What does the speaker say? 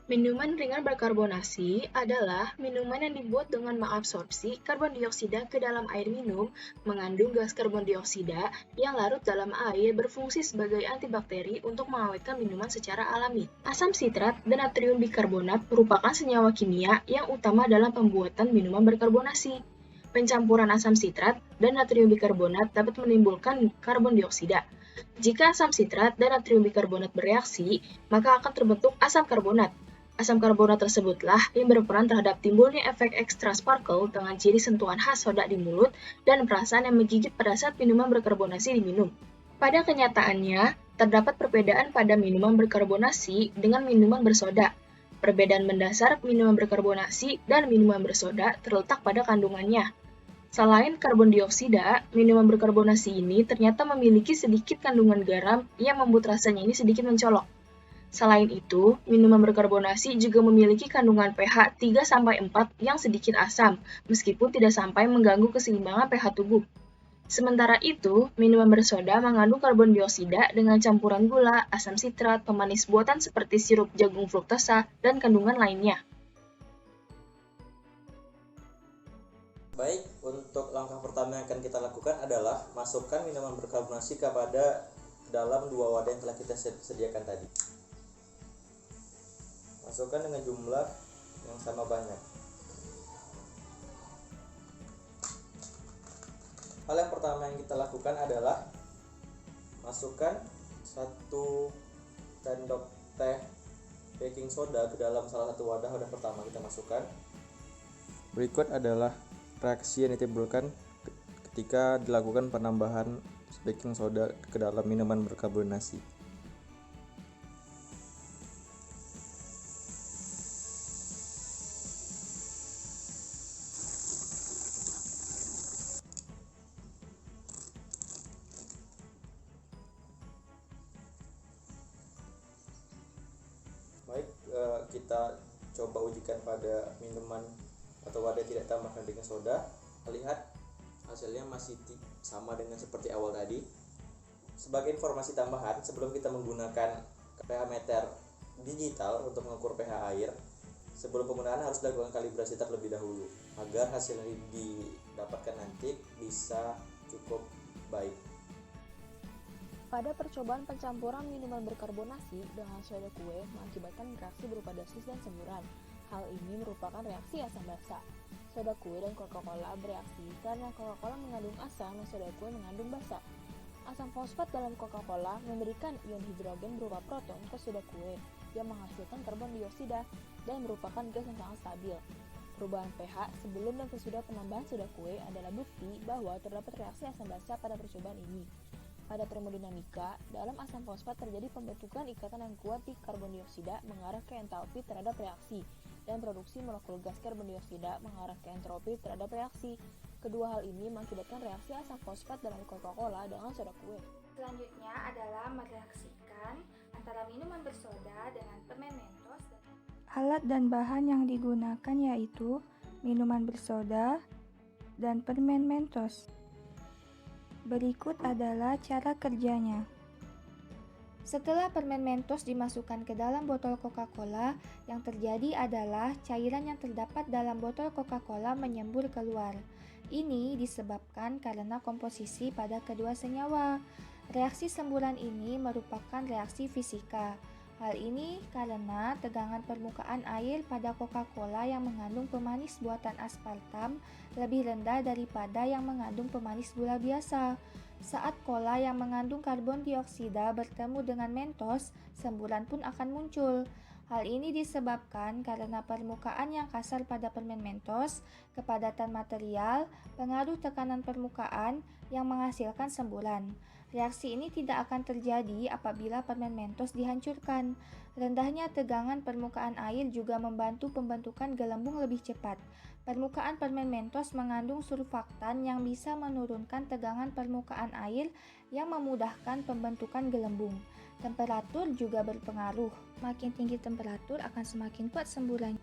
Minuman ringan berkarbonasi adalah minuman yang dibuat dengan mengabsorpsi karbon dioksida ke dalam air minum, mengandung gas karbon dioksida yang larut dalam air berfungsi sebagai antibakteri untuk mengawetkan minuman secara alami. Asam sitrat dan natrium bikarbonat merupakan senyawa kimia yang utama dalam pembuatan minuman berkarbonasi. Pencampuran asam sitrat dan natrium bikarbonat dapat menimbulkan karbon dioksida. Jika asam sitrat dan natrium bikarbonat bereaksi, maka akan terbentuk asam karbonat. Asam karbonat tersebutlah yang berperan terhadap timbulnya efek ekstra sparkle dengan ciri sentuhan khas soda di mulut dan perasaan yang menggigit pada saat minuman berkarbonasi diminum. Pada kenyataannya, terdapat perbedaan pada minuman berkarbonasi dengan minuman bersoda. Perbedaan mendasar minuman berkarbonasi dan minuman bersoda terletak pada kandungannya. Selain karbon dioksida, minuman berkarbonasi ini ternyata memiliki sedikit kandungan garam yang membuat rasanya ini sedikit mencolok. Selain itu, minuman berkarbonasi juga memiliki kandungan pH 3-4 yang sedikit asam, meskipun tidak sampai mengganggu keseimbangan pH tubuh. Sementara itu, minuman bersoda mengandung karbon dioksida dengan campuran gula, asam sitrat, pemanis buatan seperti sirup jagung fruktosa, dan kandungan lainnya. Baik, untuk langkah pertama yang akan kita lakukan adalah masukkan minuman berkarbonasi kepada dalam dua wadah yang telah kita sediakan tadi. Masukkan dengan jumlah yang sama banyak. Hal yang pertama yang kita lakukan adalah masukkan 1 sendok teh baking soda ke dalam salah satu wadah pertama kita masukkan. Berikut adalah reaksi yang ditimbulkan ketika dilakukan penambahan baking soda ke dalam minuman berkarbonasi. Baik, kita coba ujikan pada minuman atau wadah tidak tambahkan baking soda. Lihat hasilnya masih sama dengan seperti awal tadi. Sebagai informasi tambahan, sebelum kita menggunakan pH meter digital untuk mengukur pH air, sebelum penggunaan harus dilakukan kalibrasi terlebih dahulu agar hasil yang didapatkan nanti bisa cukup baik. Pada percobaan pencampuran minuman berkarbonasi dengan soda kue mengakibatkan reaksi berupa dosis dan semburan. Hal ini merupakan reaksi asam basa. Soda kue dan Coca-Cola bereaksi karena Coca-Cola mengandung asam dan soda kue mengandung basa. Asam fosfat dalam Coca-Cola memberikan ion hidrogen berupa proton ke soda kue yang menghasilkan karbon dioksida dan merupakan gas yang sangat stabil. Perubahan pH sebelum dan sesudah penambahan soda kue adalah bukti bahwa terdapat reaksi asam basa pada percobaan ini. Pada termodinamika, dalam asam fosfat terjadi pembentukan ikatan yang kuat di karbon dioksida mengarah ke entalpi terhadap reaksi, dan produksi molekul gas karbon dioksida mengarah ke entropi terhadap reaksi. Kedua hal ini mengakibatkan reaksi asam fosfat dalam Coca-Cola dengan soda kue. Selanjutnya adalah mereaksikan antara minuman bersoda dengan permen Mentos. Alat dan bahan yang digunakan yaitu minuman bersoda dan permen Mentos. Berikut adalah cara kerjanya. Setelah permen Mentos dimasukkan ke dalam botol Coca-Cola, yang terjadi adalah cairan yang terdapat dalam botol Coca-Cola menyembur keluar. Ini disebabkan karena komposisi pada kedua senyawa. Reaksi semburan ini merupakan reaksi fisika. Hal ini karena tegangan permukaan air pada Coca-Cola yang mengandung pemanis buatan aspartam lebih rendah daripada yang mengandung pemanis gula biasa. Saat cola yang mengandung karbon dioksida bertemu dengan Mentos, semburan pun akan muncul. Hal ini disebabkan karena permukaan yang kasar pada permen Mentos, kepadatan material, pengaruh tekanan permukaan yang menghasilkan semburan. Reaksi ini tidak akan terjadi apabila permen Mentos dihancurkan. Rendahnya tegangan permukaan air juga membantu pembentukan gelembung lebih cepat. Permukaan permen Mentos mengandung surfaktan yang bisa menurunkan tegangan permukaan air yang memudahkan pembentukan gelembung. Temperatur juga berpengaruh. Makin tinggi temperatur akan semakin kuat semburan.